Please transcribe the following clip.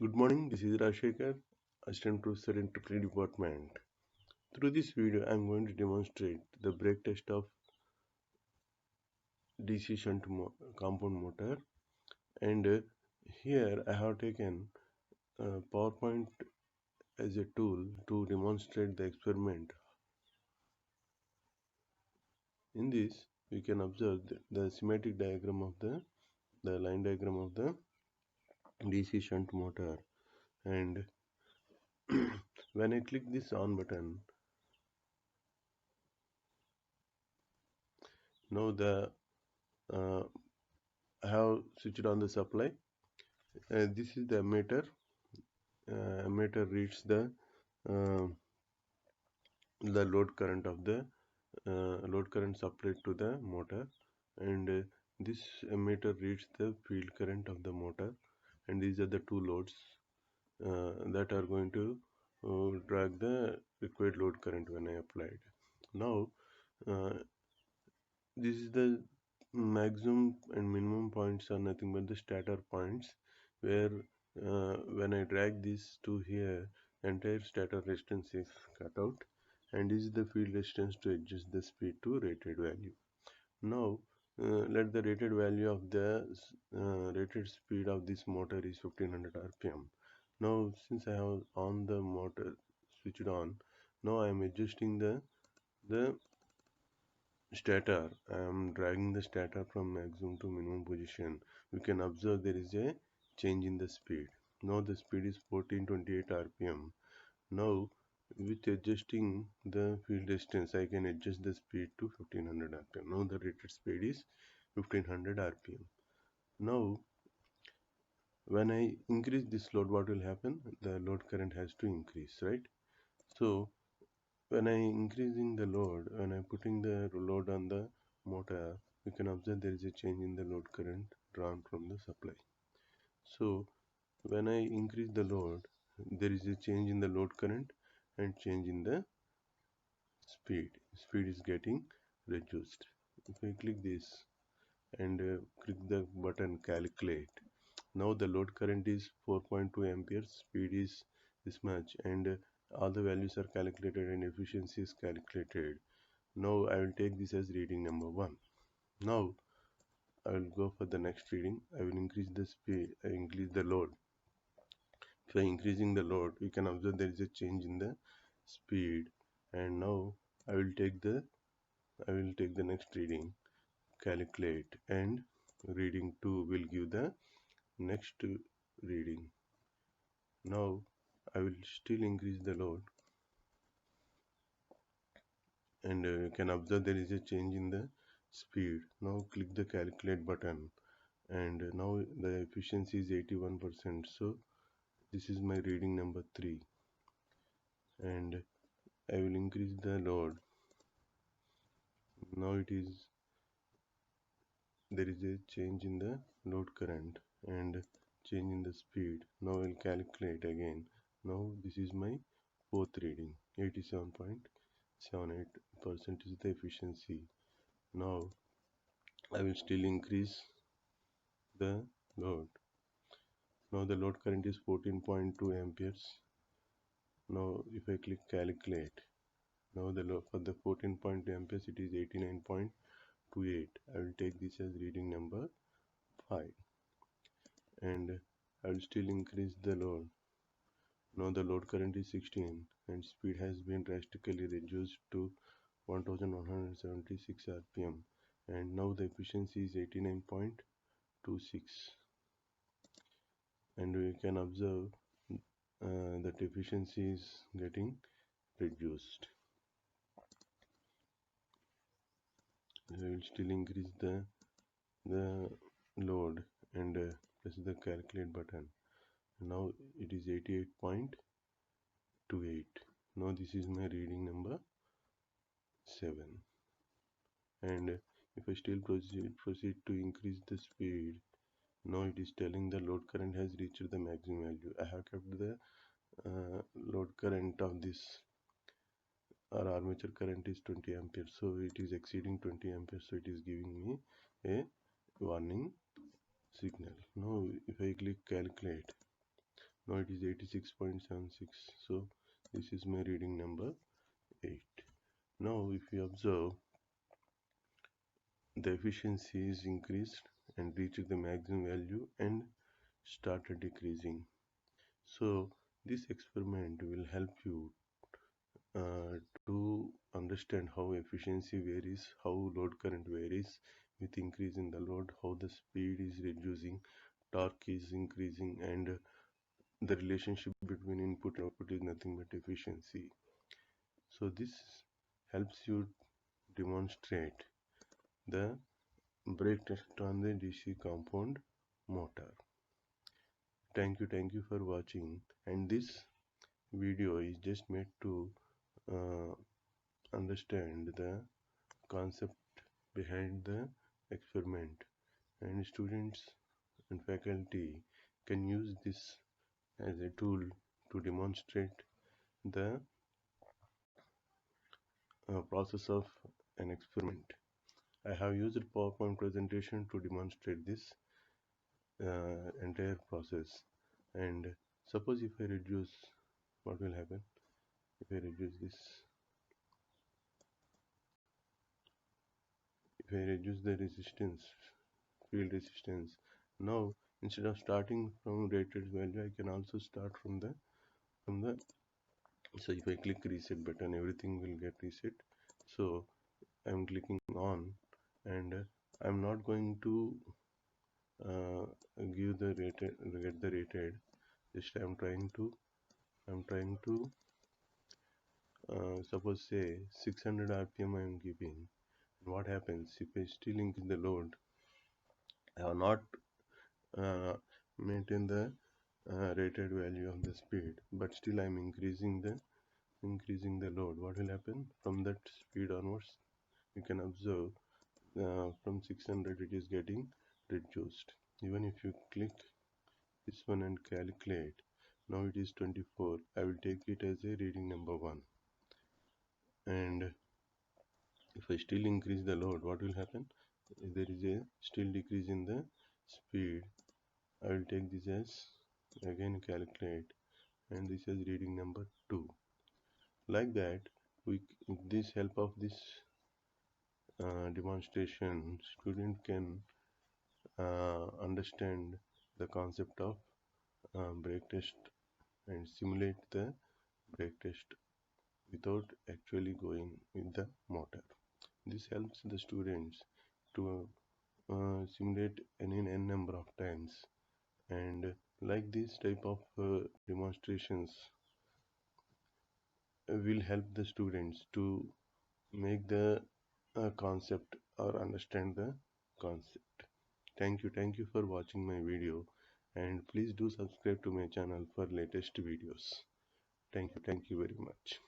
Good morning, this is Rashekar, Assistant Professor in Triple Department. Through this video, I am going to demonstrate the brake test of DC compound motor, and here I have taken PowerPoint as a tool to demonstrate the experiment. In this, we can observe the schematic diagram of the line diagram of the DC shunt motor, and when I click this on button, now uh, I have switched on the supply. This is the emitter. Emitter reads uh, the load current supplied to the motor, and this emitter reads the field current of the motor, and these are the two loads that are going to drag the required load current when I applied. Now uh, this is the maximum and minimum points are nothing but the stator points, where when I drag this to here, entire stator resistance is cut out, and this is the field resistance to adjust the speed to rated value. Now let the rated value of the rated speed of this motor is 1500 rpm. Now since I have on the motor switched on, now I am adjusting the stator. I am dragging the stator from maximum to minimum position. You can observe there is a change in the speed. Now the speed is 1428 rpm. Now with adjusting the field distance, I can adjust the speed to 1500 rpm. Now the rated speed is 1500 rpm. Now when I increase this load, what will happen? The load current has to increase, right? So when I increasing the load, when I putting the load on the motor, you can observe there is a change in the load current drawn from the supply. So when I increase the load, there is a change in the load current and change in the speed. Speed is getting reduced. If I click this and click the button calculate, now the load current is 4.2 amperes, speed is this much, and all the values are calculated and efficiency is calculated. Now I will take this as reading number 1. Now I will go for the next reading. I will increase the speed, I increase the load. By increasing the load, we can observe there is a change in the speed, and now I will take the next reading, calculate, and reading 2 will give the next reading. Now I will still increase the load, and you can observe there is a change in the speed. Now click the calculate button, and now the efficiency is 81%. So this is my reading number 3, and I will increase the load. Now there is a change in the load current and change in the speed. Now I will calculate again. Now this is my 4th reading. 87.78% is the efficiency. Now I will still increase the load. Now the load current is 14.2 amperes. Now if I click calculate, now the load for the 14.2 amperes it is 89.28. I will take this as reading number 5, and I will still increase the load. Now the load current is 16 and speed has been drastically reduced to 1176 rpm, and now the efficiency is 89.26, and we can observe that efficiency is getting reduced. I will still increase the load and press the calculate button. Now it is 88.28. Now this is my reading number 7, and if I still proceed to increase the speed, now it is telling the load current has reached the maximum value. I have kept the load current of this, our armature current is 20 amperes, so it is exceeding 20 amperes, so it is giving me a warning signal. Now if I click calculate, Now it is 86.76. So this is my reading number 8. Now if you observe, the efficiency is increased and reached the maximum value and started decreasing. So this experiment will help you to understand how efficiency varies, how load current varies with increase in the load, how the speed is reducing, torque is increasing, and the relationship between input and output is nothing but efficiency. So this helps you demonstrate the brake test on the DC compound motor. Thank you for watching, and this video is just made to uh, understand the concept behind the experiment, and students and faculty can use this as a tool to demonstrate the process of an experiment. I have used PowerPoint presentation to demonstrate this entire process. And suppose if I reduce, what will happen if I reduce this? If I reduce the resistance, field resistance, now instead of starting from rated value, I can also start from the. So if I click reset button, everything will get reset. So I'm clicking on, and I'm not going to uh, give the rated, get the rated. Just I'm trying to suppose say 600 rpm I am giving. What happens if I still increase the load? I have not uh, maintained the rated value of the speed, but still I am increasing the load. What will happen from that speed onwards? You can observe from 600 it is getting reduced. Even if you click this one and calculate, now it is 24. I will take it as a reading number 1. And if I still increase the load, what will happen? If there is a still decrease in the speed, I will take this as again calculate, and this is reading number 2. Like that, with this help of this demonstration, student can understand the concept of brake test and simulate the brake test without actually going with the motor. This helps the students to simulate any n number of times, and like this type of demonstrations will help the students to make the concept or understand the concept. Thank you for watching my video, and please do subscribe to my channel for latest videos. Thank you very much.